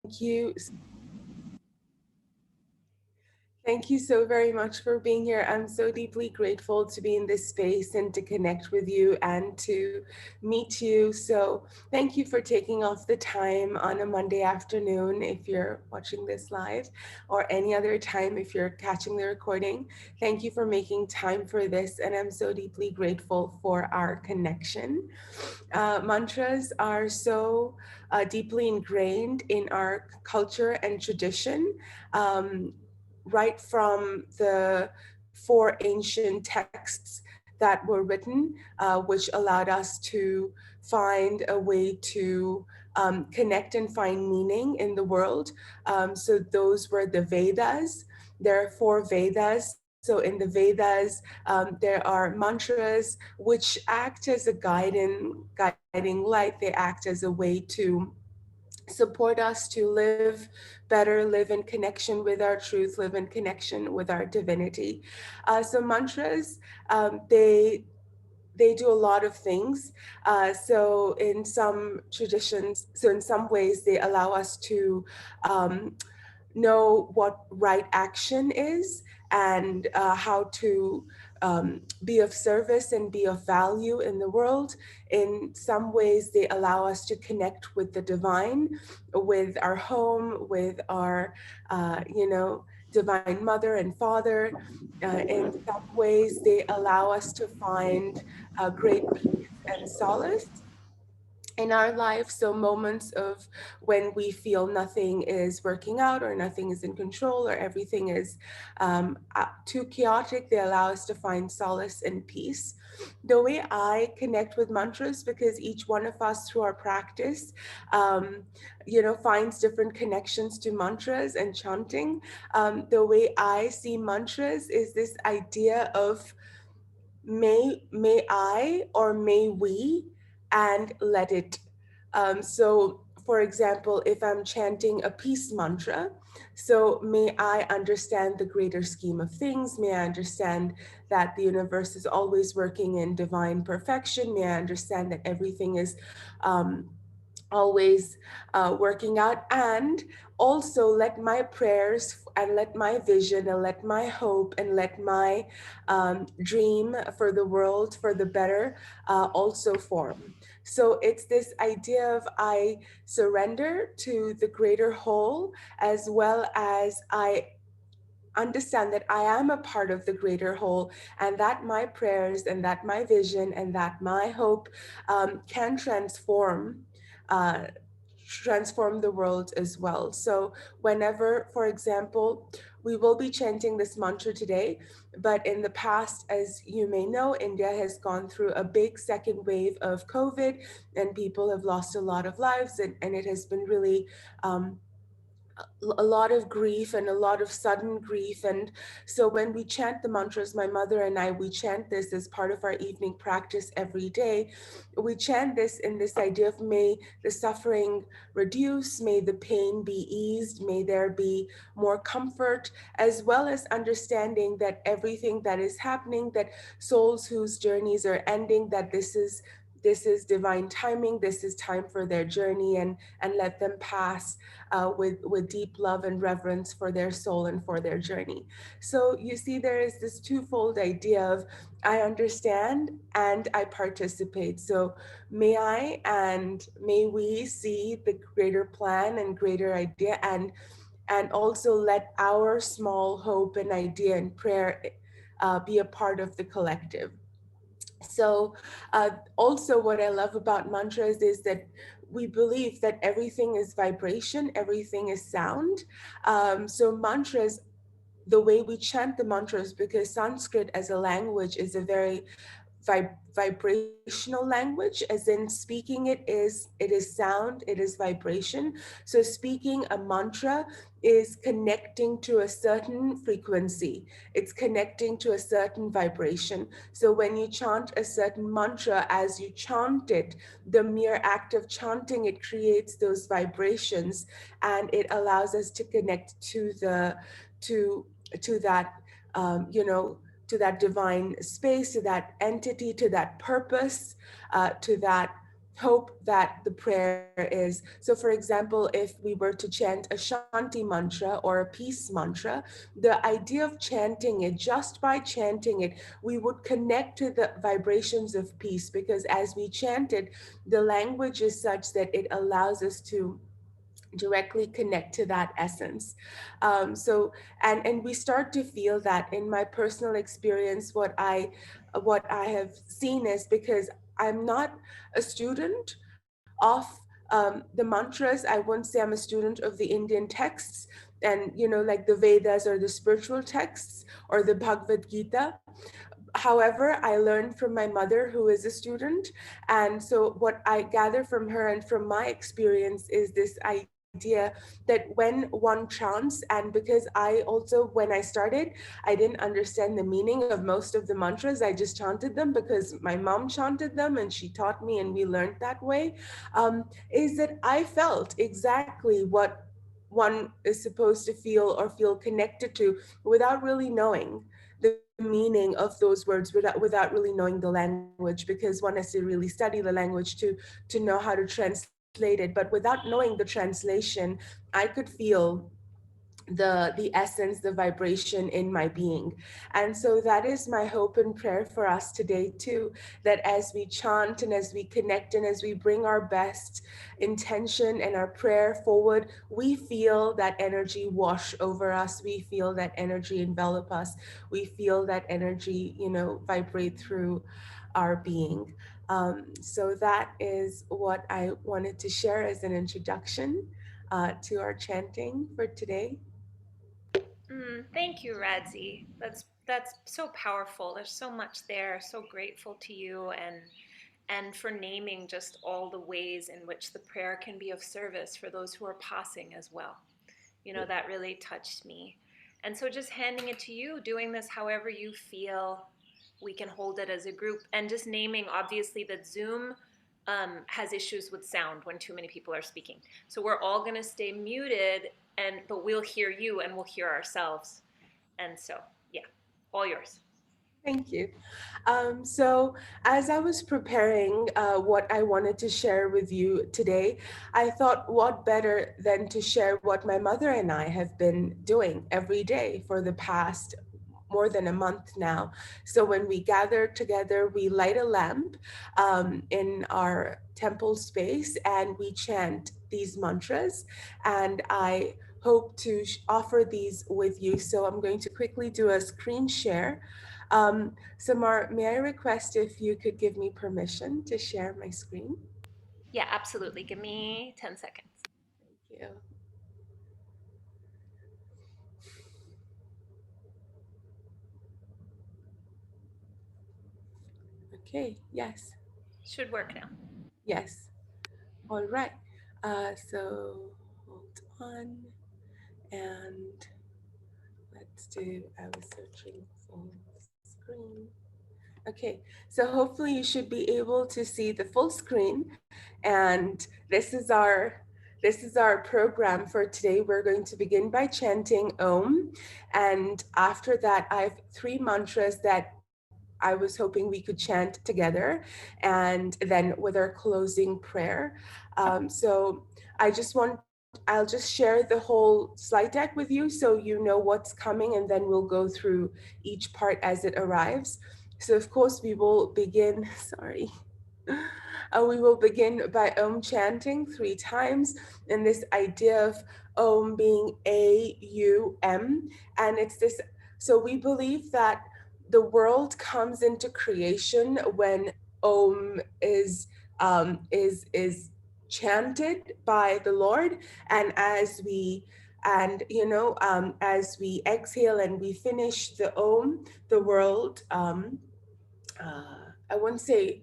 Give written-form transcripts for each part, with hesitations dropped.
Thank you. Thank you so very much for being here. I'm so deeply grateful to be in this space and to connect with you and to meet you. So, thank you for taking off the time on a Monday afternoon if you're watching this live, or any other time if you're catching the recording. Thank you for making time for this, and I'm so deeply grateful for our connection. Mantras are so deeply ingrained in our culture and tradition. Right from the four ancient texts that were written, which allowed us to find a way to connect and find meaning in the world. So those were the Vedas. There are four Vedas. So in the Vedas, there are mantras which act as a guiding light. They act as a way to support us to live better, live in connection with our truth, live in connection with our divinity. So mantras, they do a lot of things. So in some traditions, so in some ways, they allow us to know what right action is and how to be of service and be of value in the world. In some ways, they allow us to connect with the divine, with our home, with our, divine mother and father. In some ways, they allow us to find great peace and solace in our life. So moments of when we feel nothing is working out or nothing is in control or everything is too chaotic, they allow us to find solace and peace. The way I connect with mantras, because each one of us through our practice, finds different connections to mantras and chanting. The way I see mantras is this idea of may I or may we, and let it. So, for example, if I'm chanting a peace mantra, so may I understand the greater scheme of things. May I understand that the universe is always working in divine perfection. May I understand that everything is um, always working out, and also let my prayers and let my vision and let my hope and let my dream for the world for the better also form. So it's this idea of I surrender to the greater whole, as well as I understand that I am a part of the greater whole, and that my prayers and that my vision and that my hope can uh, transform the world as well. So whenever, for example, we will be chanting this mantra today, but in the past, as you may know, India has gone through a big second wave of COVID, and people have lost a lot of lives, and it has been really a lot of grief and a lot of sudden grief. And so when we chant the mantras, my mother and I, we chant this as part of our evening practice every day. We chant this in this idea of may the suffering reduce, may the pain be eased, may there be more comfort, as well as understanding that everything that is happening, that souls whose journeys are ending, that this is divine timing, this is time for their journey, and let them pass with deep love and reverence for their soul and for their journey. So you see, there is this twofold idea of I understand and I participate. So may I and may we see the greater plan and greater idea, and also let our small hope and idea and prayer be a part of the collective. So, also, what I love about mantras is that we believe that everything is vibration, everything is sound. So, mantras, the way we chant the mantras, because Sanskrit as a language is a very vibrational language, as in speaking it is sound, it is vibration. So speaking a mantra is connecting to a certain frequency, it's connecting to a certain vibration. So when you chant a certain mantra, as you chant it, the mere act of chanting it creates those vibrations, and it allows us to connect to the to to that to that divine space, to that entity, to that purpose, to that hope that the prayer is. So, for example, if we were to chant a Shanti mantra or a peace mantra, the idea of chanting it, just by chanting it, we would connect to the vibrations of peace, because as we chant it, the language is such that it allows us to directly connect to that essence. So and we start to feel that. In my personal experience, what I have seen is, because I'm not a student of the mantras, I won't say I'm a student of the Indian texts, and like the Vedas or the spiritual texts or the Bhagavad Gita. However, I learned from my mother, who is a student. And so, what I gather from her and from my experience is this idea that when one chants, and because I also, when I started, I didn't understand the meaning of most of the mantras. I just chanted them because my mom chanted them and she taught me, and we learned that way. Is that I felt exactly what one is supposed to feel or feel connected to without really knowing the meaning of those words, without really knowing the language, because one has to really study the language to know how to translate it. But without knowing the translation, I could feel the essence, the vibration in my being. And so that is my hope and prayer for us today too, that as we chant and as we connect and as we bring our best intention and our prayer forward, we feel that energy wash over us, we feel that energy envelop us, we feel that energy, vibrate through our being. So that is what I wanted to share as an introduction to our chanting for today. Thank you, Radzy. That's so powerful. There's so much there. So grateful to you, and for naming just all the ways in which the prayer can be of service for those who are passing as well. That really touched me. And so just handing it to you, doing this however you feel we can hold it as a group, and just naming obviously that Zoom has issues with sound when too many people are speaking. So we're all going to stay muted, but we'll hear you and we'll hear ourselves. And so, yeah, all yours. Thank you. So, as I was preparing what I wanted to share with you today, I thought, what better than to share what my mother and I have been doing every day for the past more than a month now. So, when we gather together, we light a lamp in our temple space and we chant these mantras. And I hope to offer these with you. So, I'm going to quickly do a screen share. Samar, may I request if you could give me permission to share my screen? Yeah, absolutely. Give me 10 seconds. Thank you. Okay, yes, Should work now. yes. All right. So hold on and let's do, I was searching full screen. Okay, so hopefully you should be able to see the full screen. And this is our program for today. We're going to begin by chanting Om. And after that, I have three mantras that I was hoping we could chant together, and then with our closing prayer. So I'll just share the whole slide deck with you so you know what's coming, and then we'll go through each part as it arrives. So, of course, we will begin, sorry. We will begin by Om chanting three times, and this idea of Om being AUM. And it's this, so we believe that the world comes into creation when Om is chanted by the Lord, and as we exhale and we finish the Om, the world I wouldn't say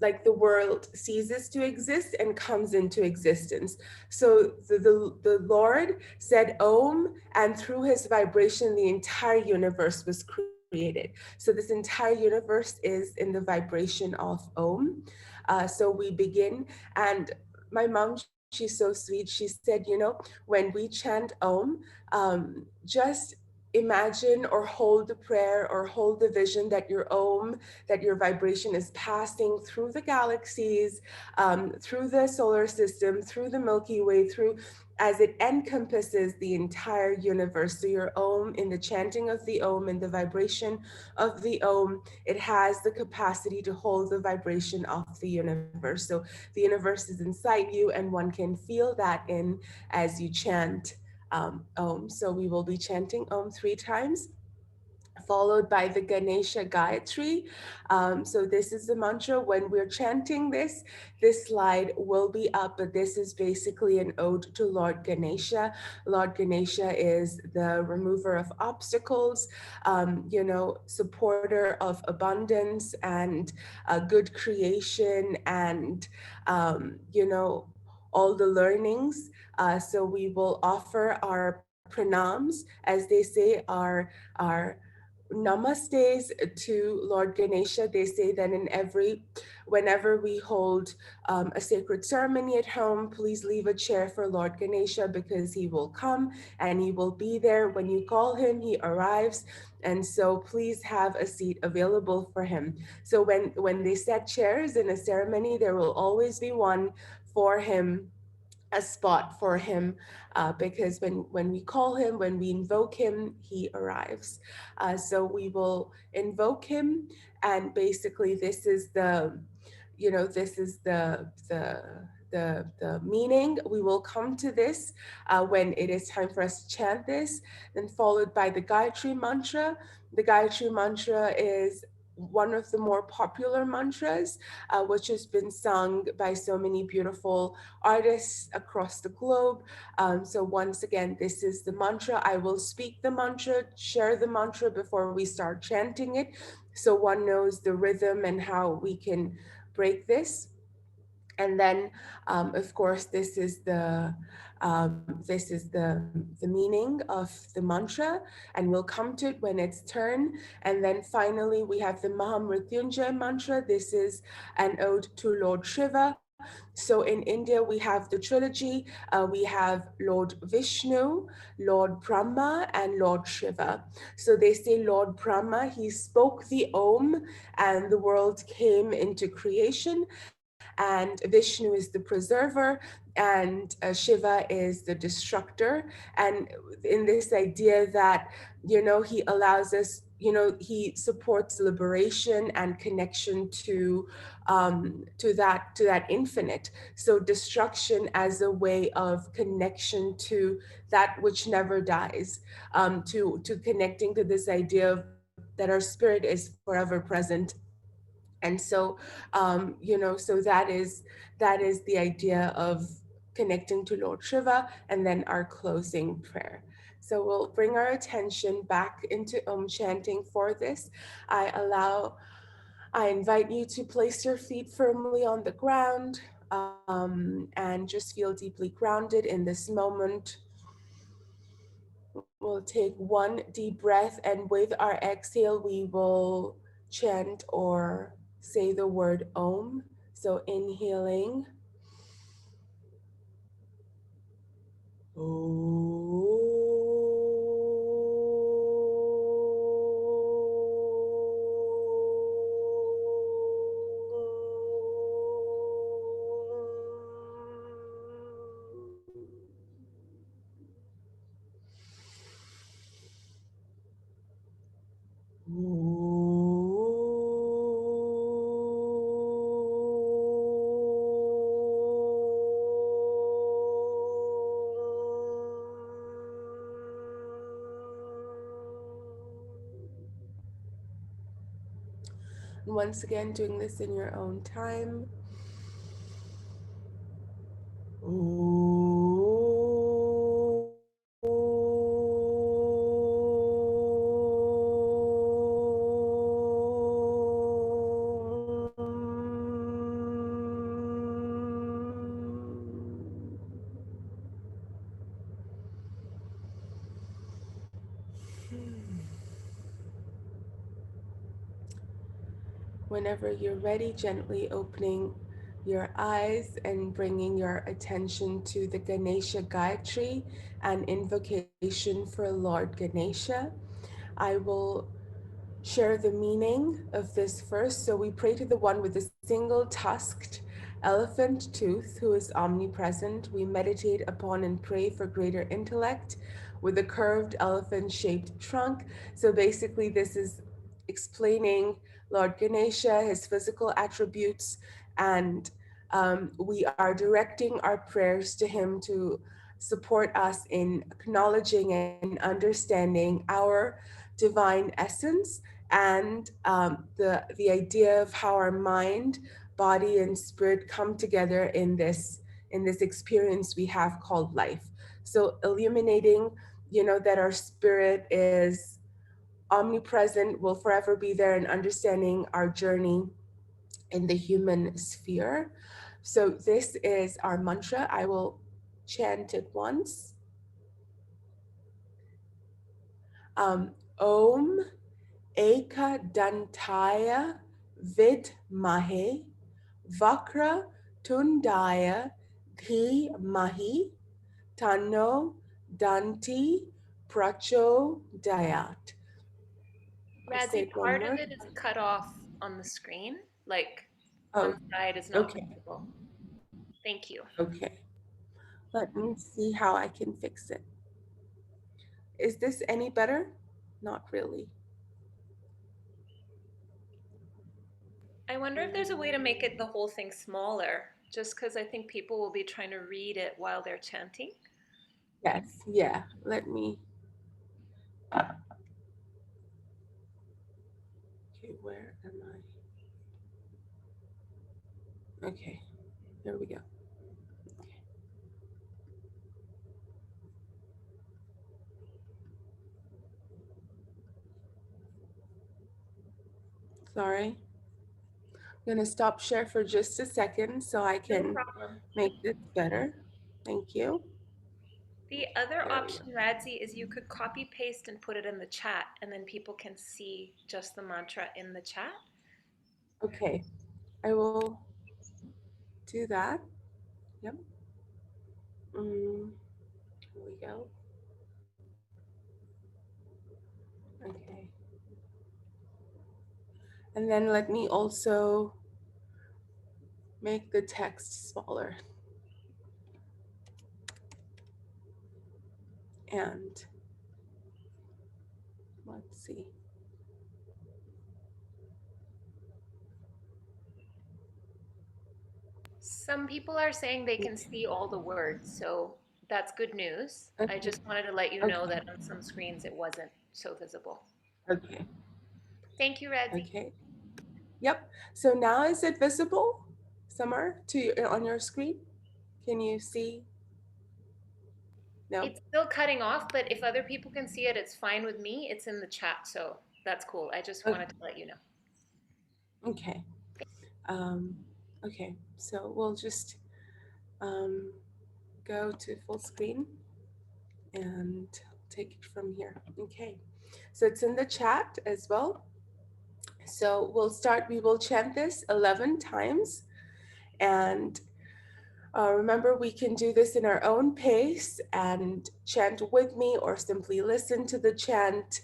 like the world ceases to exist and comes into existence. So the Lord said Om, and through his vibration, the entire universe was created. So this entire universe is in the vibration of Om. So we begin, and my mom, she's so sweet. She said, when we chant Om, just imagine or hold the prayer or hold the vision that your Om, that your vibration is passing through the galaxies, through the solar system, through the Milky Way, through as it encompasses the entire universe. So your Om, in the chanting of the Om, in the vibration of the Om, it has the capacity to hold the vibration of the universe. So the universe is inside you, and one can feel that in as you chant Om. So we will be chanting Om 3 times, followed by the Ganesha Gayatri. So this is the mantra. When we're chanting this slide will be up, but this is basically an ode to Lord Ganesha. Lord Ganesha is the remover of obstacles, supporter of abundance and good creation and, all the learnings. So we will offer our pranams, as they say, our namastes to Lord Ganesha. They say that whenever we hold a sacred ceremony at home, please leave a chair for Lord Ganesha because he will come and he will be there. When you call him, he arrives. And so please have a seat available for him. So when they set chairs in a ceremony, there will always be one for him, a spot for him, because when we call him, when we invoke him, he arrives. So we will invoke him, and basically this is the meaning. We will come to this when it is time for us to chant this, then followed by the Gayatri mantra. The Gayatri mantra is one of the more popular mantras, which has been sung by so many beautiful artists across the globe. So once again, this is the mantra. I will speak the mantra, share the mantra before we start chanting it, so one knows the rhythm and how we can break this. And then, of course, this is the meaning of the mantra, and we'll come to it when it's turn. And then finally, we have the Mahamrityunjay mantra. This is an ode to Lord Shiva. So in India, we have the trilogy. We have Lord Vishnu, Lord Brahma, and Lord Shiva. So they say Lord Brahma, he spoke the Om, and the world came into creation. And Vishnu is the preserver, and Shiva is the destructor. And in this idea that, he allows us, he supports liberation and connection to that infinite. So destruction as a way of connection to that which never dies, to connecting to this idea of that our spirit is forever present. And so, so that is the idea of connecting to Lord Shiva, and then our closing prayer. So we'll bring our attention back into Om chanting for this. I invite you to place your feet firmly on the ground, and just feel deeply grounded in this moment. We'll take one deep breath, and with our exhale, we will chant or say the word Om. So inhaling, once again, doing this in your own time. Whenever you're ready, gently opening your eyes and bringing your attention to the Ganesha Gayatri and invocation for Lord Ganesha. I will share the meaning of this first. So we pray to the one with the single tusked elephant tooth who is omnipresent. We meditate upon and pray for greater intellect with a curved elephant shaped trunk. So basically, this is explaining Lord Ganesha, his physical attributes, and we are directing our prayers to him to support us in acknowledging and understanding our divine essence and the idea of how our mind, body, and spirit come together in this experience we have called life. So illuminating, that our spirit is omnipresent, will forever be there, and understanding our journey in the human sphere. So this is our mantra. I will chant it once. Om Ekadantaya Vidmahe Vakra Tundaya Dhimahi Tanno Danti Prachodayat. I'll say Radzi, it one part more of it is time. cut off on the screen. Like Oh, one side is not okay, visible. Thank you. okay. Let me see how I can fix it. Is this any better? Not really. I wonder if there's a way to make it the whole thing smaller, just because I think people will be trying to read it while they're chanting. Yes, yeah. Let me. Okay, where am I? Okay, there we go. Sorry. I'm gonna stop share for just a second so I No can problem. make this better. Thank you. The other There we go. option, Radzi, is you could copy paste and put it in the chat, and then people can see just the mantra in the chat. Okay, I will do that. Yep. Here we go. Okay. And then let me also make the text smaller. And let's see. Some people are saying they can see all the words, so that's good news. I Okay. just wanted to let you know Okay. that on some screens it wasn't so visible. Okay. Thank you, Radzi. Okay. Yep. So now is it visible, Summer, on your screen? Can you see? No. It's still cutting off, but if other people can see it, it's fine with me. It's in the chat, so that's cool. I just Okay. wanted to let you know. Okay. Um, okay. So we'll just um, go to full screen and take it from here. Okay. So it's in the chat as well. So we'll start. We will chant this 11 times, and remember, we can do this in our own pace and chant with me or simply listen to the chant,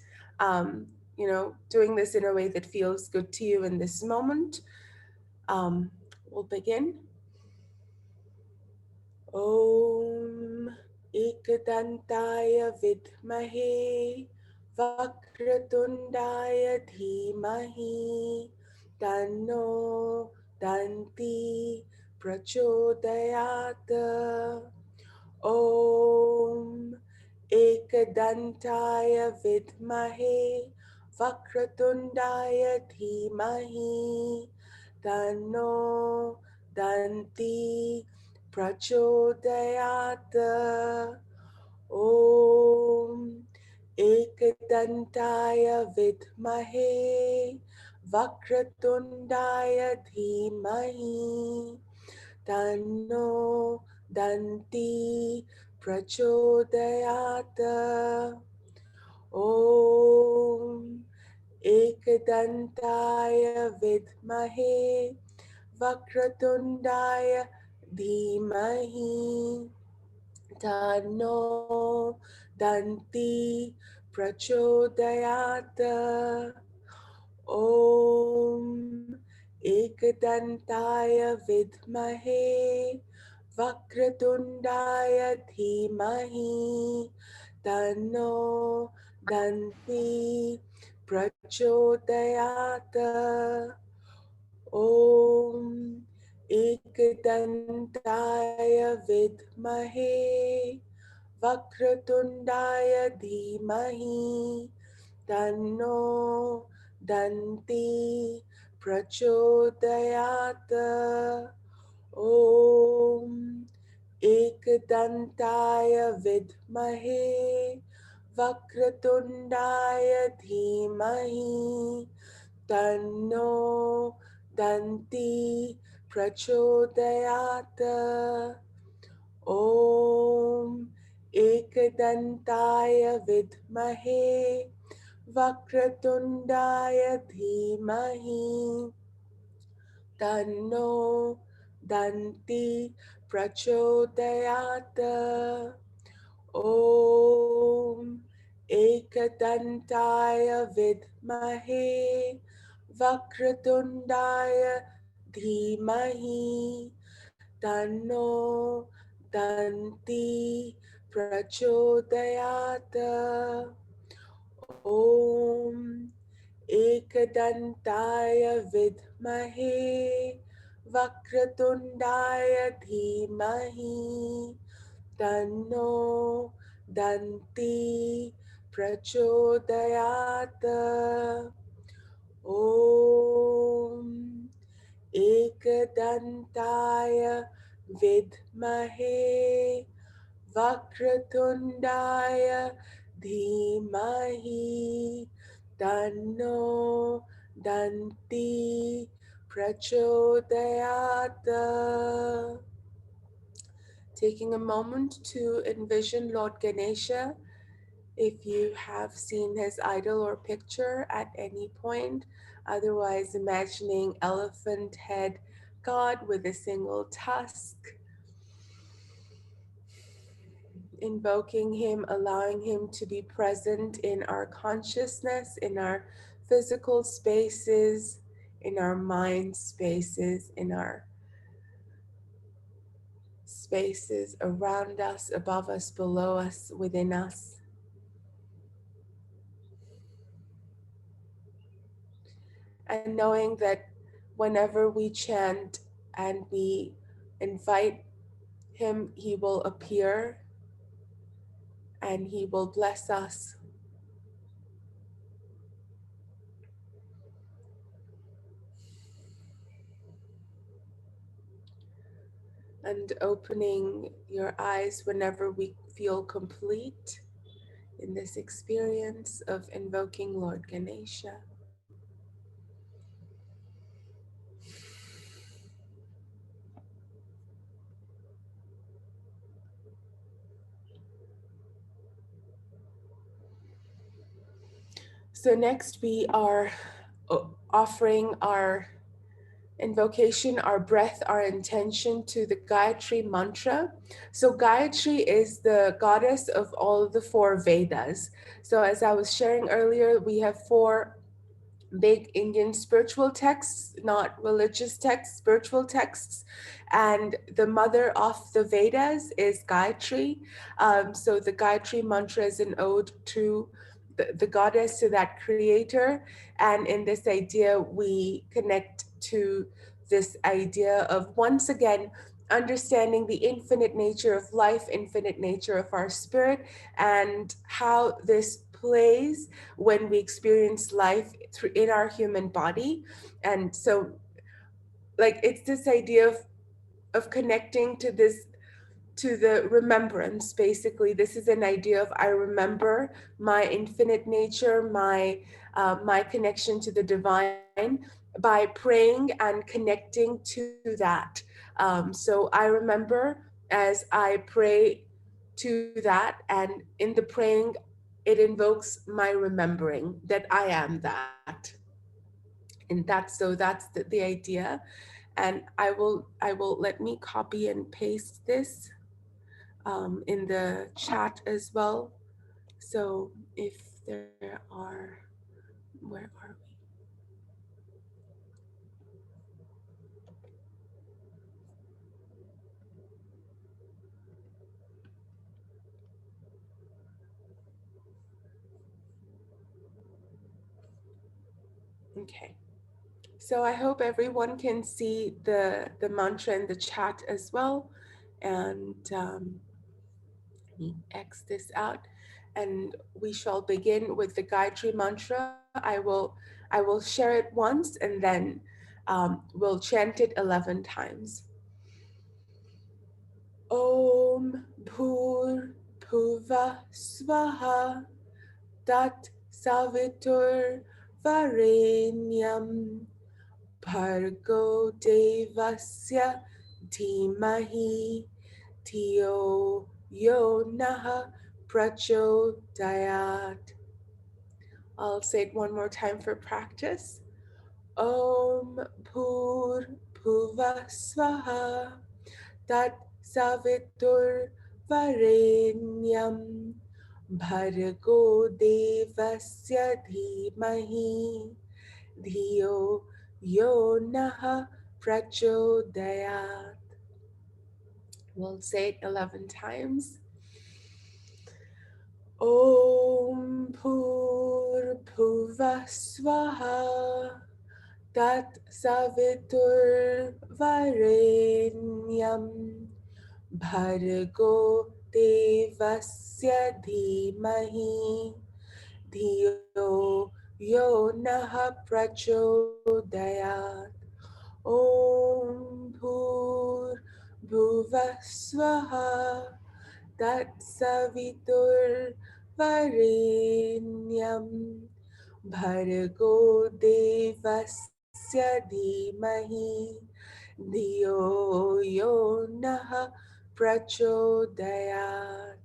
doing this in a way that feels good to you in this moment. Um, we'll begin. Om Ekadantaya Vidmahe Vakratundaya Dhimahi Tanno Danti Prachodayata. Om Ekadantaya Vidmahe Vakratundaya Dhimahi Tanno Danti Prachodayata. Om Ekadantaya Vidmahe Vakratundaya Dhimahi Tanno Danti Prachodayata. Om Ekadantaya Vidmahe Vakratundaya Dhimahi Tano Danti Prachodayata Om Ekadantaya Vidmahe Vakratundaya Dhimahi Tano Danti Prachodayata Om Ekadantaya Vidmahe Vakratundaya Dhimahi Tanno Danti Prachodayata Om Ekadantaya Vidmahe Vakratundaya Dhimahi Tanno Danti Prachodayata Om Ekadantaya Vidmahe Vakratundaya Dhimahi Tanno Danti Prachodayata Om Ekadantaya Vidmahe Vakratundaya Dhimahi Tanno Danti Prachodayata Om Ekadantaya Vidmahe Vakratundaya Dhimahi Tanno Danti Prachodayata Om Ekadantaya Vidmahe Vakratundaya Dhimahi Tanno Danti Prachodayata. Taking a moment to envision Lord Ganesha, if you have seen his idol or picture at any point. Otherwise, imagining elephant head god with a single tusk, invoking him, allowing him to be present in our consciousness, in our physical spaces, in our mind spaces, in our spaces around us, above us, below us, within us. And knowing that whenever we chant and we invite him, he will appear and he will bless us. And opening your eyes whenever we feel complete in this experience of invoking Lord Ganesha. So, next we are offering our invocation, our breath, our intention to the Gayatri mantra. So, Gayatri is the goddess of all the four Vedas. So, as I was sharing earlier, we have four big Indian spiritual texts, not religious texts, spiritual texts. And the mother of the Vedas is Gayatri. So the Gayatri mantra is an ode to the goddess, to that creator. And in this idea, we connect to this idea of once again understanding the infinite nature of life, infinite nature of our spirit, and how this plays when we experience life through in our human body. And so, like, it's this idea of connecting to this, to the remembrance. Basically, this is an idea of I remember my infinite nature, my connection to the divine, by praying and connecting to that. So I remember as I pray to that, and in the praying it invokes my remembering that I am that. And that's the idea. And I will let me copy and paste this in the chat as well. So if there are, where are we? Okay. So I hope everyone can see the mantra in the chat as well. And let me X this out. And we shall begin with the Gayatri mantra. I will share it once and then we'll chant it 11 times. Om Bhur Bhuva Swaha Tat Savitur Varenyam Bhargo Devasya Dhimahi Tiyo Yo Naha Prachodayat. I'll say it one more time for practice. Om Bhur Bhuva Swaha Tat Savitur Varenyam Bhargo Devasya Dhimahi Dhiyo Yo Naha Prachodayat. We'll say it 11 times. Om Pur Bhuva Swaha Tat Savitur Varenyam Bhargo Devasya Dhimahi Dhiyo Yo Naha Prachodayat. Om Bhur Bhuva Swaha Tat Savitur Varenyam Bhargo Devasya Dhimahi Dhiyo Yo Naha Prachodayat.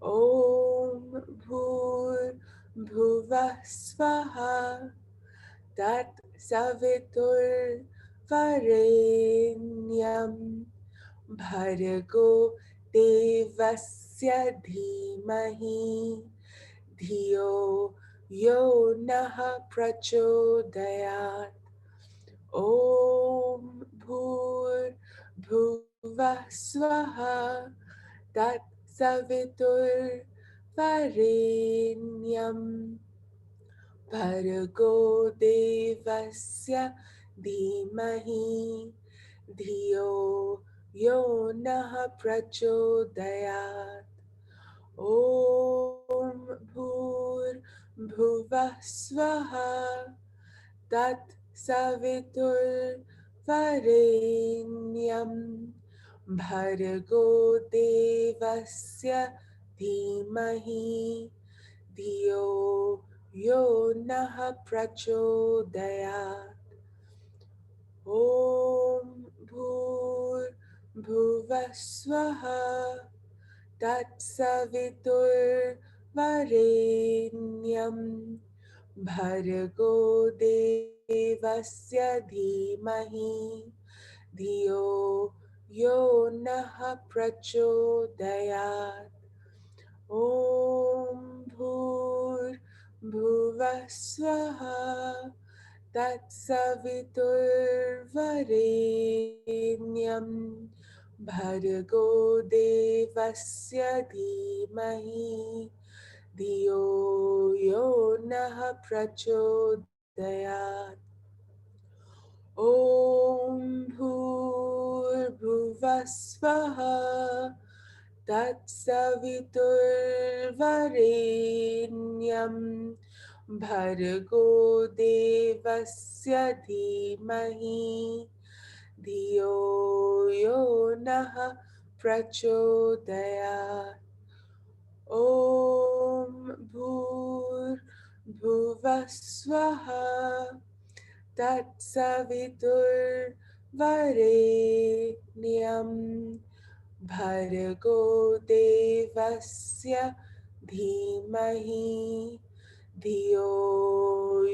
Om Bhur Bhuva Swaha Tat Savitur Varenyam Bhargo Devasya Dhimahi Dhiyo Yo Naha Prachodayat. Om Bhur Bhuva Swaha Tat Savitur Varenyam Bhargo Devasya Dhimahi Dhiyo Yo Naha Prachodayat. Om Bhur Bhuva Swaha Tat Savitur Varenyam Bhargo Devasya Dhimahi Dhiyo Yo Naha Prachodayat. Om Bhur Bhuva Swaha Tat Savitur Varenyam Bhargo Devasya Dhimahi Dhiyo Yo Naha Prachodayat. Om Bhur Bhuva Swaha Tat Savitur Varenyam Bhargo Devasya Dhimahi Dhiyo Yo Naha Prachodayat. Om Bhur Bhuva Swaha Tat Savitur Varenyam Bhargo Devasya Dhimahi Dhiyo Yo Naha Prachodayat. Om Bhur Bhuva Swaha Tat Savitur Varenyam Bhargo Devasya Dhimahi Dhiyo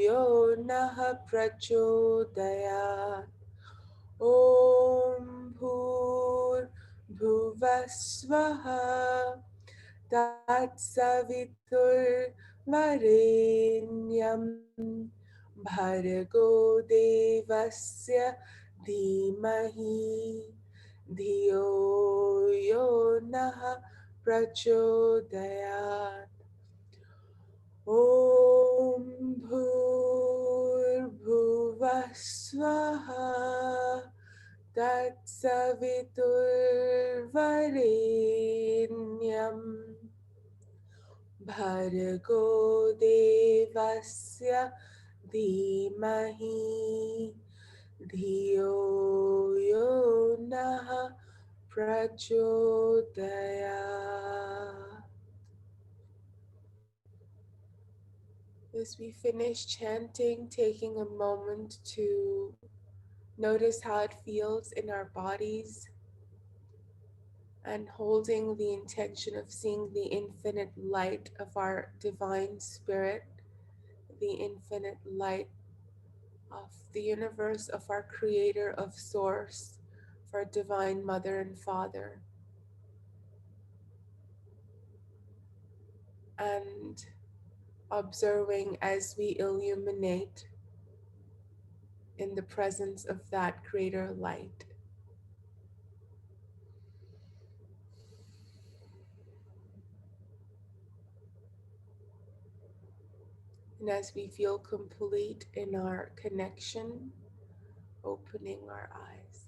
Yo Naha Prachodayat. ॐ भूर्भुवस्वः तत्सवितुर्वरेण्यं भर्गो देवस्य धीमहि धियो यो नः प्रचोदयात् ॐ भूर्भुवस्वः तत्सवितुर्वरेण्यं भर्गो देवस्य धीमहि धियो यो नः प्रचोदयात्. As we finish chanting, taking a moment to notice how it feels in our bodies and holding the intention of seeing the infinite light of our divine spirit, the infinite light of the universe, of our creator, of source, of our divine mother and father, and observing as we illuminate in the presence of that greater light. And as we feel complete in our connection, opening our eyes.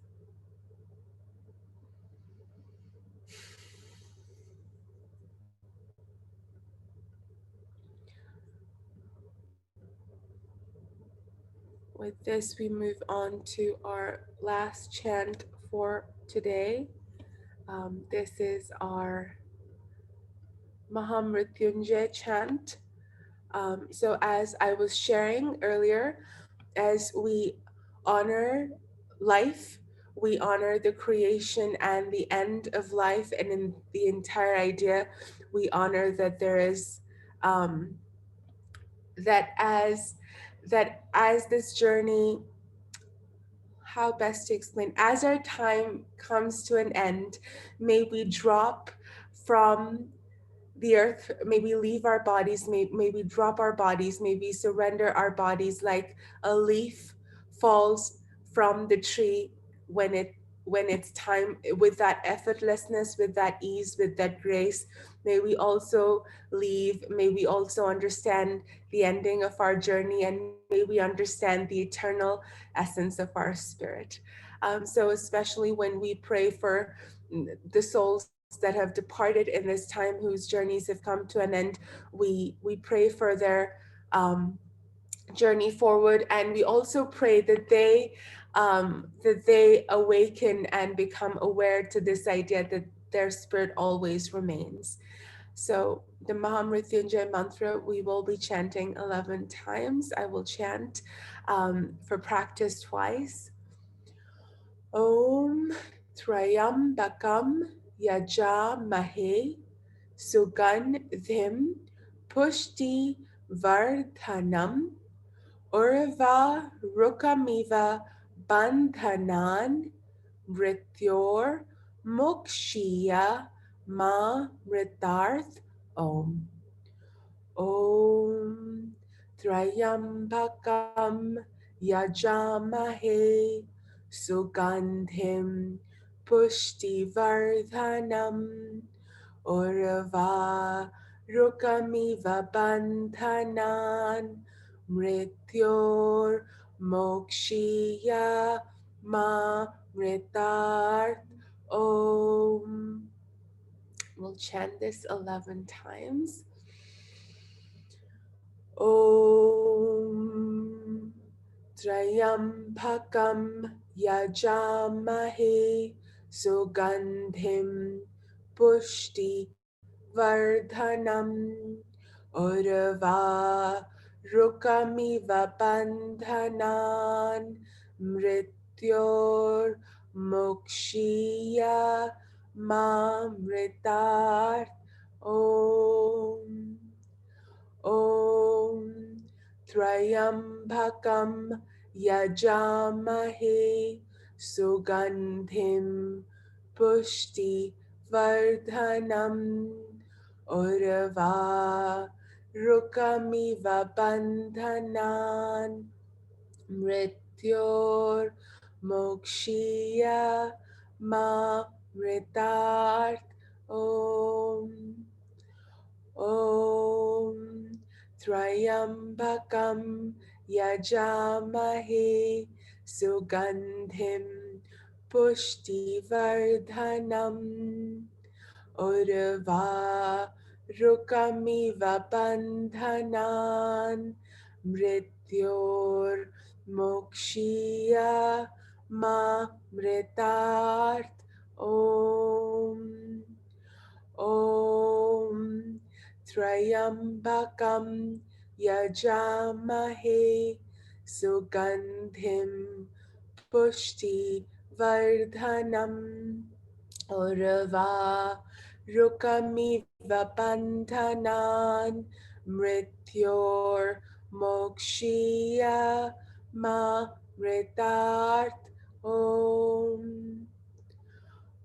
With this, we move on to our last chant for today. This is our Mahamrityunjay chant. So, as I was sharing earlier, as we honor life, we honor the creation and the end of life, and in the entire idea, we honor that there is um, that as this journey, how best to explain, as our time comes to an end, may we drop from the earth, may we leave our bodies, may we drop our bodies, may we surrender our bodies like a leaf falls from the tree when it's time, with that effortlessness, with that ease, with that grace. May we also leave, may we also understand the ending of our journey, and may we understand the eternal essence of our spirit. So especially when we pray for the souls that have departed in this time, whose journeys have come to an end, we pray for their um, journey forward, and we also pray that they awaken and become aware to this idea that their spirit always remains. So the Mahamrityunjay mantra we will be chanting 11 times. I will chant for practice twice. Om Trayambakam Yajamahe Sugandhim Pushti Vardhanam Urva Rukamiva Bandhanan Mrityor Mokshiya Ma Mritarth Om. Om Trayambakam Yajamahe Sugandhim Pushtivardhanam Urva Rukamiva Bandhanan Mrityor Mokshiya Ma Mritarth Om. We'll chant this 11 times. Om Trayambakam Yajamahe Sugandhim Pushti Vardhanam Urva Rukamiva Bandhanan Mrityor Mokshiya Mamritar Om. Om Trayambakam Yajamahe Sugandhim Pushti Vardhanam Urva Rukamiva Bandhanan Mrityor Mokshiya Ma Mritart Om Om Trayambakam Yajamahe Sugandhim Pushtivardhanam Urva Rukamiva Bandhanan Mrityor Mokshiya Ma Mritart Om Om Trayambakam Yajamahe Sugandhim Pushti Vardhanam Urva Rukamiva Bandhanan Mrityor Mokshiya Ma Mritart Om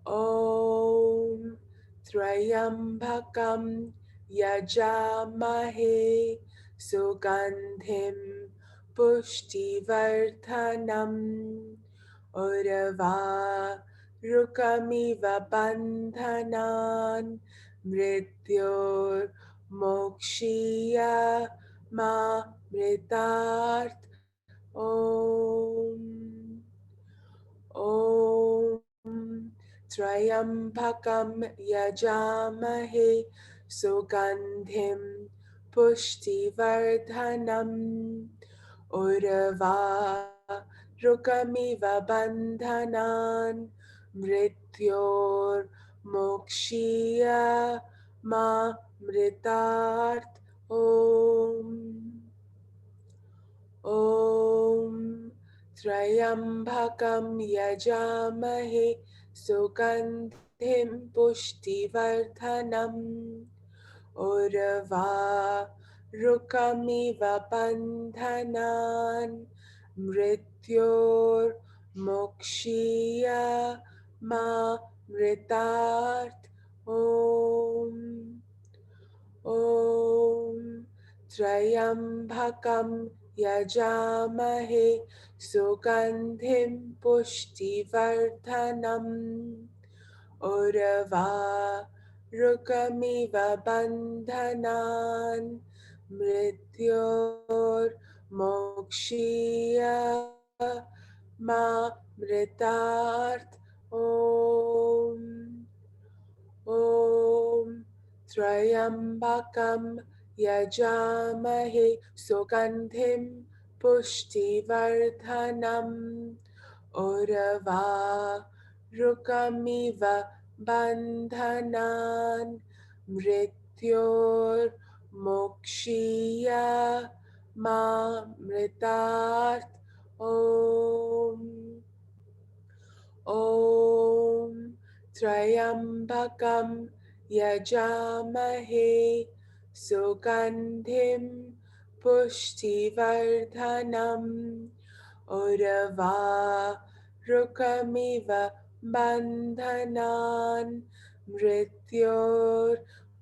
Om Trayambakam Yajamahe Sugandhim Pushtivardhanam Urva Rukamiva Bandhanan Mrityor Mokshiya Ma Mritart Om Om Trayambakam Yajamahe Sugandhim Pushtivardhanam Urva Rukamiva Bandhanan Mrityor Mokshiya Ma Mritart Om Om Trayambakam Yajamahe Sugandhim Pushtivardhanam Urva Rukamiva Bandhanan Mrityor Mokshiya Ma Mritart Om Om Trayambakam Yajamahe Sugandhim Pushtivardhanam Urva Rukamiva Bandhanan Mrityor Mokshiya Ma Mritart Om Om Trayambakam Yajamahe Sugandhim Pushtivardhanam Urva Rukamiva Bandhanan Mrityor Mokshiya Ma Mritart Om Om Trayambakam Yajamahe Sugandhim Pushtivardhanam Urva Rukamiva Bandhanan Mrityor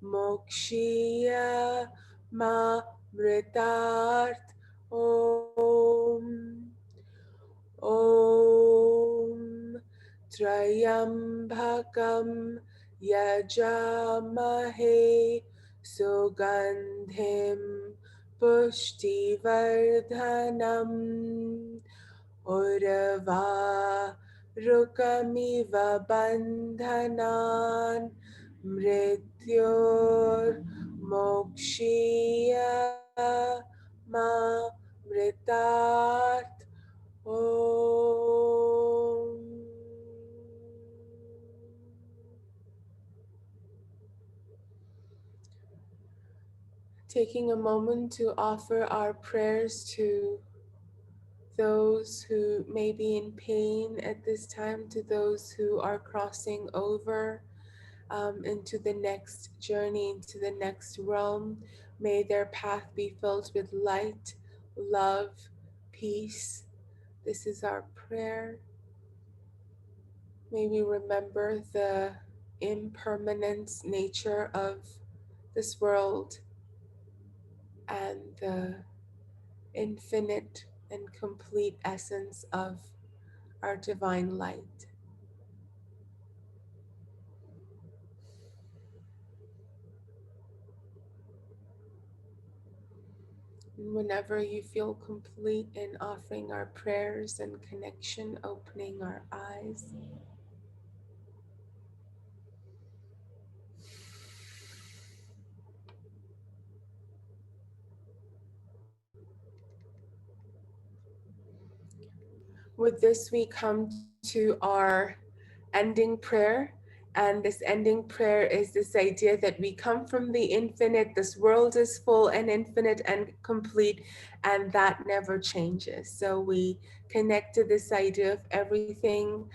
Mokshiya Ma Mritart Om Om Trayambakam Yajamahe Sugandhim Pushtivardhanam Urva Rukamiva Bandhanan Mrityor Mokshiya Ma Mritart Om. Taking a moment to offer our prayers to those who may be in pain at this time, to those who are crossing over into the next journey, into the next realm. May their path be filled with light, love, peace. This is our prayer. May we remember the impermanent nature of this world and the infinite and complete essence of our divine light. And whenever you feel complete in offering our prayers and connection, opening our eyes, with this, we come to our ending prayer. And this ending prayer is this idea that we come from the infinite. This world is full and infinite and complete, and that never changes. So we connect to this idea of everything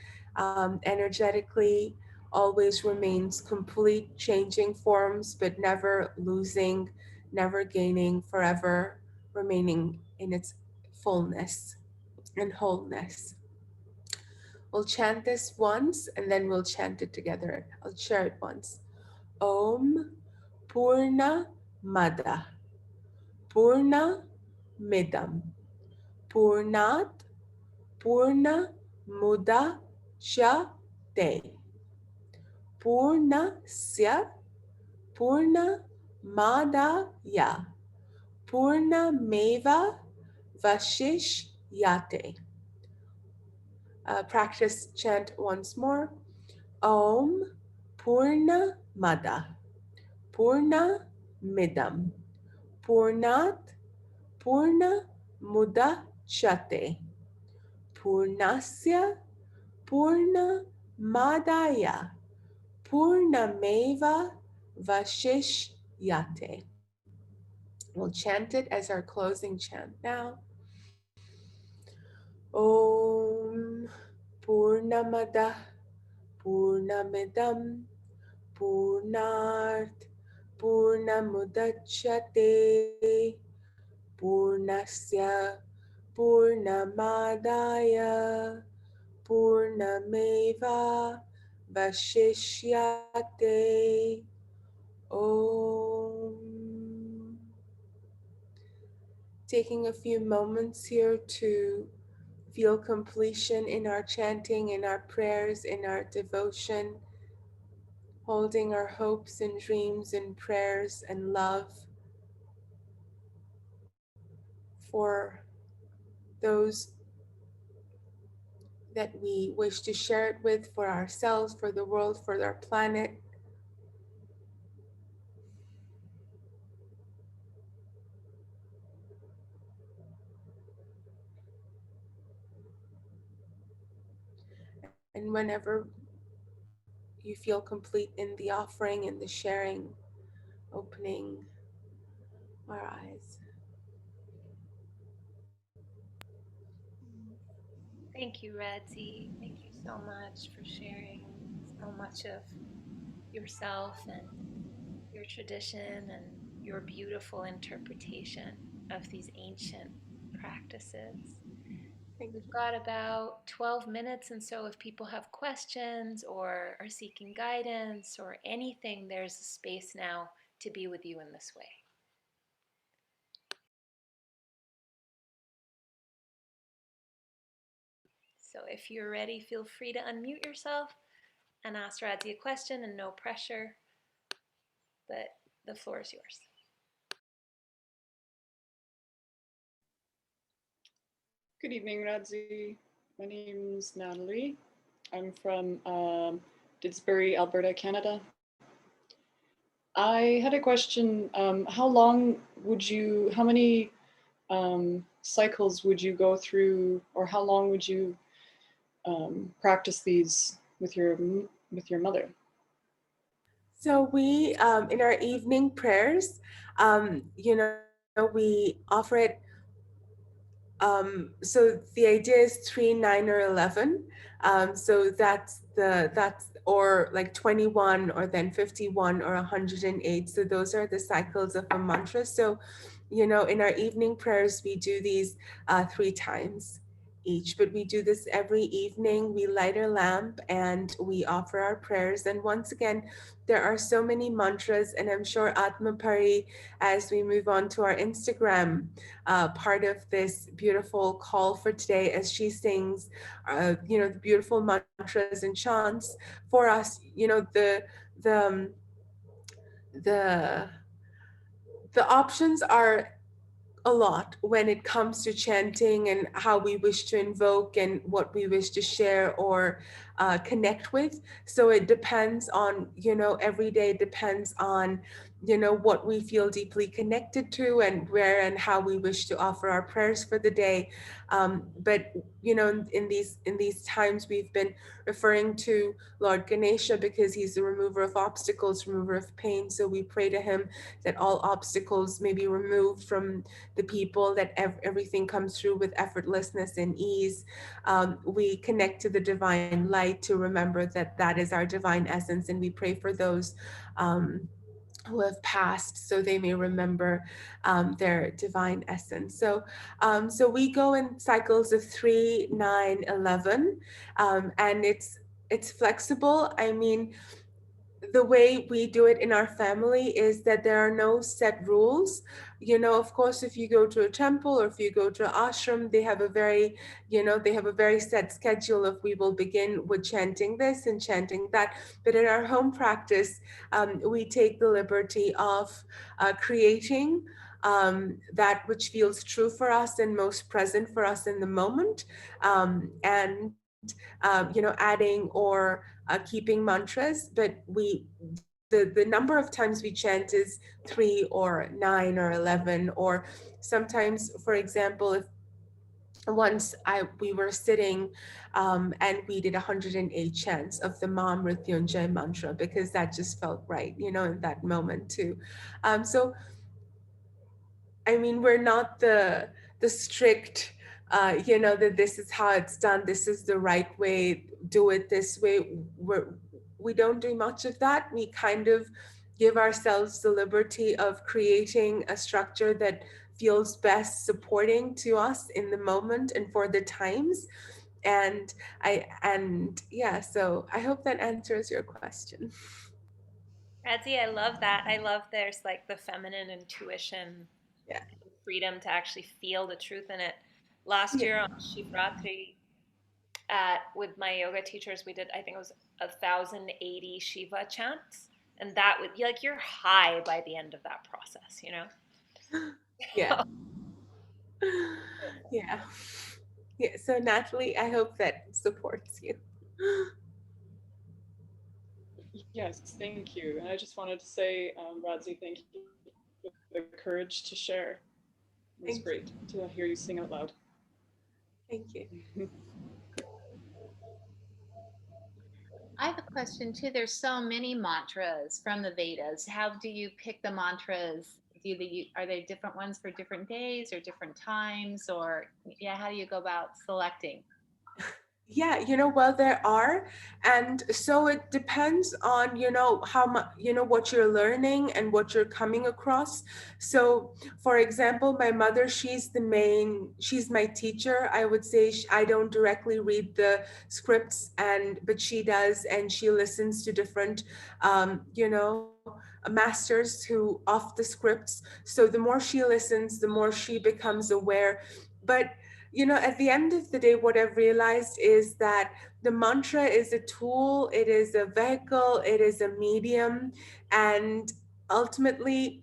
energetically always remains complete, changing forms, but never losing, never gaining, forever remaining in its fullness and wholeness. We'll chant this once and then we'll chant it together. I'll share it once. Om Purna Mada Purna Midam Purnat Purna Muda Cha Te Purna Sya Purna Madaya Purna Meva Vashish Yate. Practice chant once more. Om Purna Mada Purna Midam Purnat Purna Mudachate Purnasya Purna Madaya Purnameva Vashishyate. We'll chant it as our closing chant now. Om Purnamada Purnamidam Purnat Purnamudachyate Purnasya Purnamadaya Purnameva Vashishyate. Om. Taking a few moments here to feel completion in our chanting, in our prayers, in our devotion, holding our hopes and dreams and prayers and love for those that we wish to share it with, for ourselves, for the world, for our planet. And whenever you feel complete in the offering and the sharing, opening our eyes. Thank you, Radzy. Thank you so much for sharing so much of yourself and your tradition and your beautiful interpretation of these ancient practices. Thank We've you. got about 12 minutes, and so if people have questions or are seeking guidance or anything, there's a space now to be with you in this way. So if you're ready, feel free to unmute yourself and ask Radzy a question, and no pressure, but the floor is yours. Good evening, Radzy. My name's Natalie. I'm from Didsbury, Alberta, Canada. I had a question. How many cycles would you go through, or how long would you practice these with your mother? So we, in our evening prayers, we offer it. So the idea is 3, 9, or 11. So that's or like 21, or then 51, or 108. So those are the cycles of a mantra. So, in our evening prayers, we do these 3 times. each, but we do this every evening. We light a lamp and we offer our prayers. And once again, there are so many mantras, and I'm sure Atma Pari, as we move on to our Instagram, part of this beautiful call for today, as she sings, the beautiful mantras and chants for us. The um, the the options are a lot when it comes to chanting and how we wish to invoke and what we wish to share or connect with. So it depends on, every day depends on, what we feel deeply connected to and where and how we wish to offer our prayers for the day. But in these times we've been referring to Lord Ganesha because he's the remover of obstacles, remover of pain. So we pray to him that all obstacles may be removed from the people, that everything comes through with effortlessness and ease. We connect to the divine light to remember that that is our divine essence, and we pray for those um, who have passed so they may remember their divine essence. So we go in cycles of 3, 9, 11, and it's flexible. I mean, the way we do it in our family is that there are no set rules. Of course, if you go to a temple or if you go to an ashram, they have a very set schedule of we will begin with chanting this and chanting that. But in our home practice, we take the liberty of creating that which feels true for us and most present for us in the moment, and adding or keeping mantras. But the number of times we chant is 3 or 9 or 11, or sometimes, for example, if once we were sitting and we did 108 chants of the Ma Mrityunjay mantra because that just felt right, in that moment too. So I mean, we're not the strict, that this is how it's done, this is the right way, do it this way. We don't do much of that. We kind of give ourselves the liberty of creating a structure that feels best supporting to us in the moment and for the times. And yeah, so I hope that answers your question. Radzy, I love that. I love there's like the feminine intuition, Yeah. freedom to actually feel the truth in it. Last Yeah. year on Shivratri, with my yoga teachers, we did, I think it was 1,080 Shiva chants, and that would like you're high by the end of that process, you know. Yeah. Yeah. Yeah. So Natalie, I hope that supports you. Yes, thank you. And I just wanted to say, Radzi, thank you for the courage to share. It was great to Thank hear you. you sing out loud. Thank you. I have a question too. There's so many mantras from the Vedas. How do you pick the mantras? Are there different ones for different days or different times, or yeah, how do you go about selecting? Yeah, well, there are. And so it depends on, how much, what you're learning and what you're coming across. So, for example, my mother, she's my teacher. I would say I don't directly read the scripts, but she does, and she listens to different, masters who off the scripts. So the more she listens, the more she becomes aware. But at the end of the day, what I've realized is that the mantra is a tool, it is a vehicle, it is a medium, and ultimately,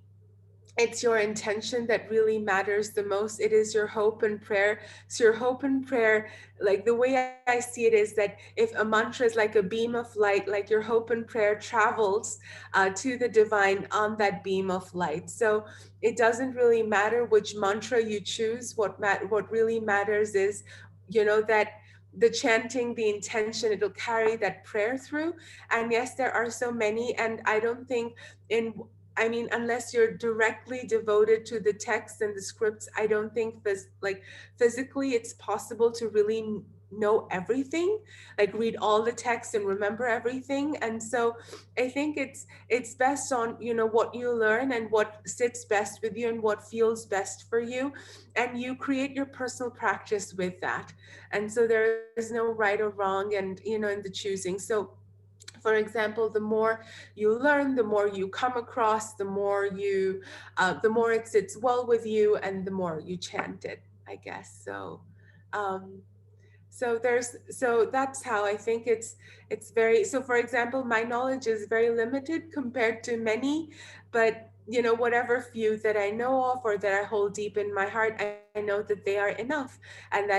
it's your intention that really matters the most. It is your hope and prayer. So your hope and prayer, like the way I see it is that if a mantra is like a beam of light, like your hope and prayer travels to the divine on that beam of light. So it doesn't really matter which mantra you choose. What really matters is, that the chanting, the intention, it'll carry that prayer through. And yes, there are so many, and I don't think in I mean, unless you're directly devoted to the text and the scripts, I don't think physically it's possible to really know everything, like read all the text and remember everything. And so I think it's best on, you know, what you learn and what sits best with you and what feels best for you, and you create your personal practice with that. And so there is no right or wrong, and you know, in the choosing. So for example, the more you learn, the more you come across, the more it sits well with you, and the more you chant it, I guess. So um, so that's how I think it's very. So for example, my knowledge is very limited compared to many, but you know, whatever few that I know of or that I hold deep in my heart, I know that they are enough, and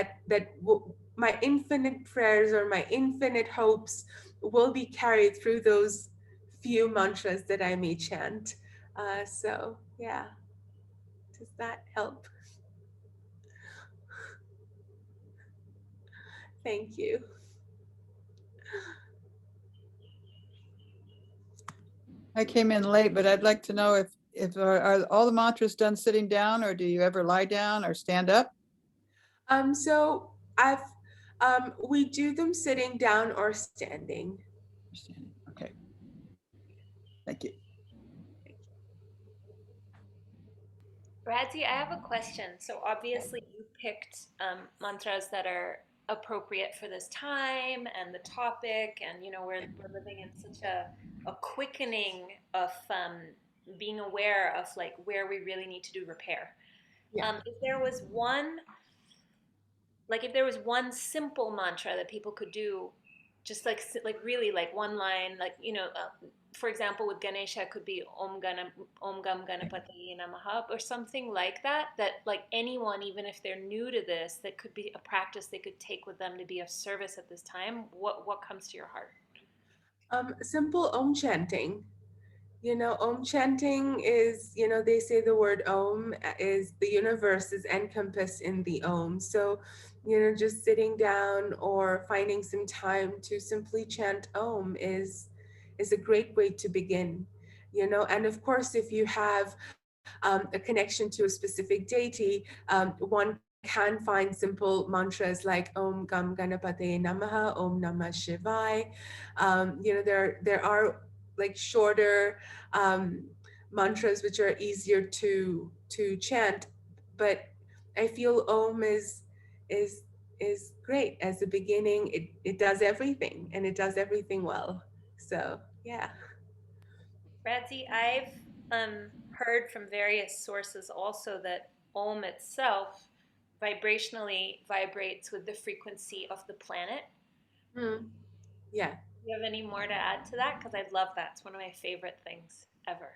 my infinite prayers or my infinite hopes will be carried through those few mantras that I may chant. So yeah, does that help? Thank you. I came in late, but I'd like to know if are all the mantras done sitting down, or do you ever lie down or stand up? So I've we do them sitting down or standing. Standing. Okay. Thank you. Radzy, I have a question. So obviously you picked mantras that are appropriate for this time and the topic, and you know we're living in such a quickening of being aware of like where we really need to do repair. Yeah. If there was one, like if there was one simple mantra that people could do, just like really like one line, like you know, for example, with Ganesha, it could be Om Gam Ganapataye Namaha or something like that. That like anyone, even if they're new to this, that could be a practice they could take with them to be of service at this time. What comes to your heart? Simple Om chanting. You know, Om chanting is, you know, they say the word Om is the universe is encompassed in the Om. So, you know, just sitting down or finding some time to simply chant Om is a great way to begin. You know, and of course, if you have a connection to a specific deity, one can find simple mantras like Om Gam Ganapate Namaha, Om Namah Shivai. You know, there are like shorter um, mantras which are easier to chant, but I feel Om is is great as a beginning. It does everything, and it does everything well. So yeah. Radzi, I've heard from various sources also that Om itself vibrationally vibrates with the frequency of the planet. Hmm. Yeah. Do you have any more to add to that? Because I love that. It's one of my favorite things ever.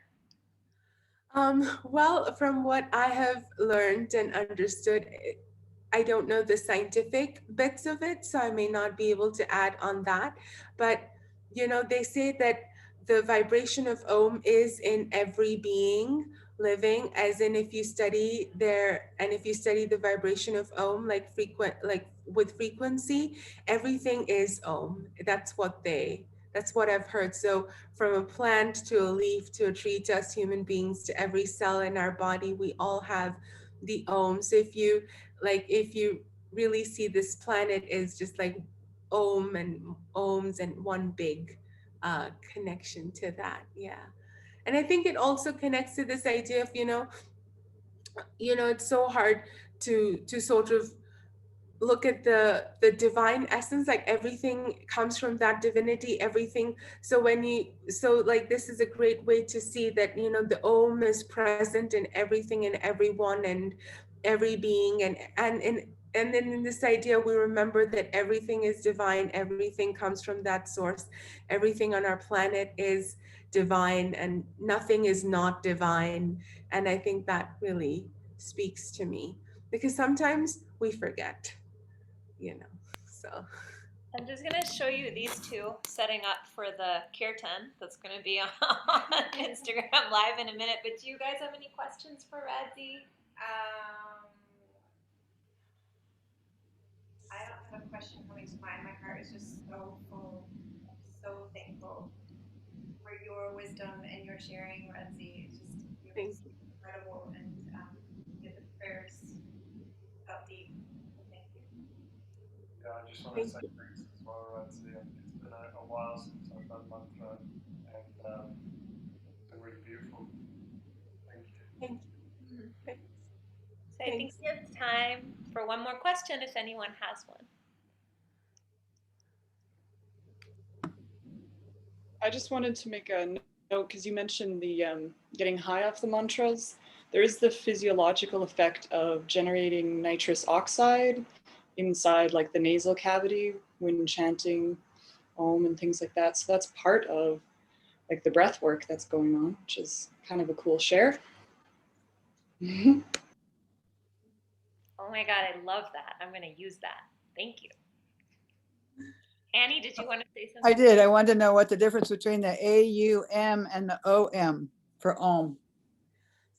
Well, from what I have learned and understood, I don't know the scientific bits of it, so I may not be able to add on that. But, you know, they say that the vibration of Om is in every being living, as in if you study there and if you study the vibration of Om, like with frequency, everything is Om. That's what I've heard. So from a plant to a leaf to a tree to us human beings to every cell in our body, we all have the Om. So if you really see this planet is just like Om and ohms and one big connection to that. Yeah. And I think it also connects to this idea of, it's so hard to sort of look at the divine essence, like everything comes from that divinity, everything. So like this is a great way to see that, the Om is present in everything and everyone and every being, and then in this idea we remember that everything is divine, everything comes from that source, everything on our planet is divine, and nothing is not divine. And I think that really speaks to me, because sometimes we forget, you know. So I'm just going to show you these two setting up for the kirtan that's going to be on Instagram Live in a minute. But do you guys have any questions for Radzi? I don't have a question coming to mind. My heart is just so full. I'm so thankful for your wisdom and your sharing, Radzi. You're thank just you. incredible, and the prayers felt deep. So thank you. want to Thank say you. thanks as well, Radzy. It's been a while since I've done mantra, and it's been really beautiful. Thank you. Thank Mhm. you. Thanks. So I think Thanks. we have time for one more question if anyone has one. I just wanted to make a note because you mentioned the getting high off the mantras. There is the physiological effect of generating nitrous oxide inside like the nasal cavity when chanting Om and things like that. So that's part of like the breath work that's going on, which is kind of a cool share. Oh my God, I love that. I'm going to use that. Thank you. Annie, did you want to say I something? did. I wanted to know what the difference between the AUM and the OM for Om.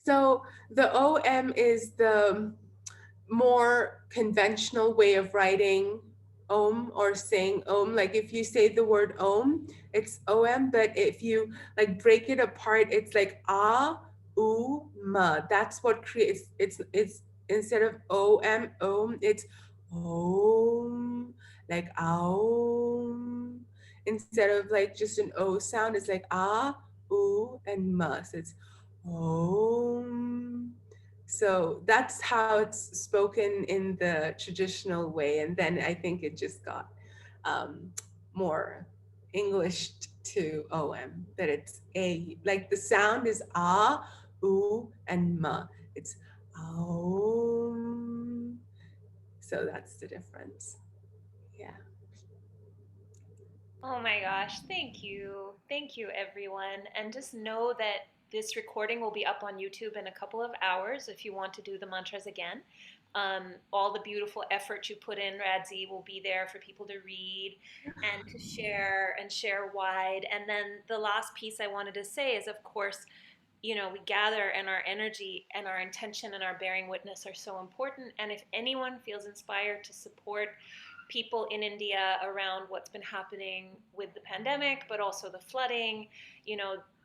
So the OM is the more conventional way of writing Om or saying Om. Like if you say the word Om, it's OM, but if you like break it apart, it's like ah, oo, ma. That's what creates it's instead of OM, Om, it's Om, like Aum. Instead of like just an O sound, it's like ah, oo, and ma. So it's Om. So that's how it's spoken in the traditional way. And then I think it just got more Englished to OM, that it's A, like the sound is ah, oo, and ma. It's Aum. So that's the difference. Yeah. Oh my gosh, thank you. Thank you, everyone. And just know that this recording will be up on YouTube in a couple of hours if you want to do the mantras again. All the beautiful effort you put in, Radzy, will be there for people to read and to share and share wide. And then the last piece I wanted to say is, of course, we gather and our energy and our intention and our bearing witness are so important. And if anyone feels inspired to support people in India around what's been happening with the pandemic, but also the flooding,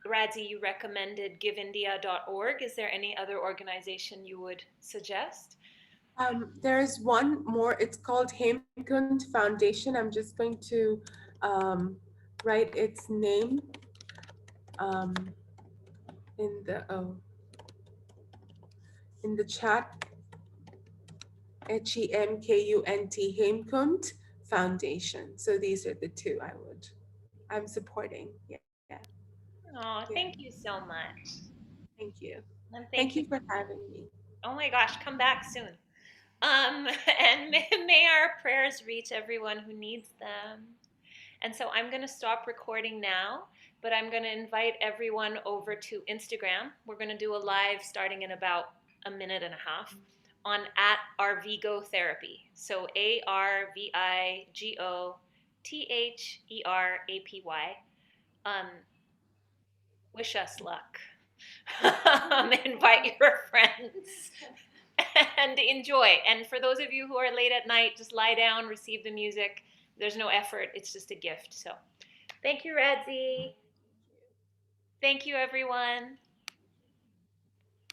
Radzy, you recommended giveindia.org. Is there any other organization you would suggest? There's one more, it's called Hemkund Foundation. I'm just going to write its name um, in the in the chat. HEMKUNT, Hemkund Foundation. So these are the two I'm supporting. Yeah. Oh, Yeah. thank you so much. Thank you. And Thank thank you you. for having me. Oh my gosh, come back soon. And may our prayers reach everyone who needs them. And so I'm going to stop recording now, but I'm going to invite everyone over to Instagram. We're going to do a live starting in about a minute and a half on at Arvigo Therapy. So ARVIGOTHERAPY. Wish us luck. Invite your friends and enjoy. And for those of you who are late at night, just lie down, receive the music. There's no effort, it's just a gift. So thank you, Radzy. Thank you, everyone.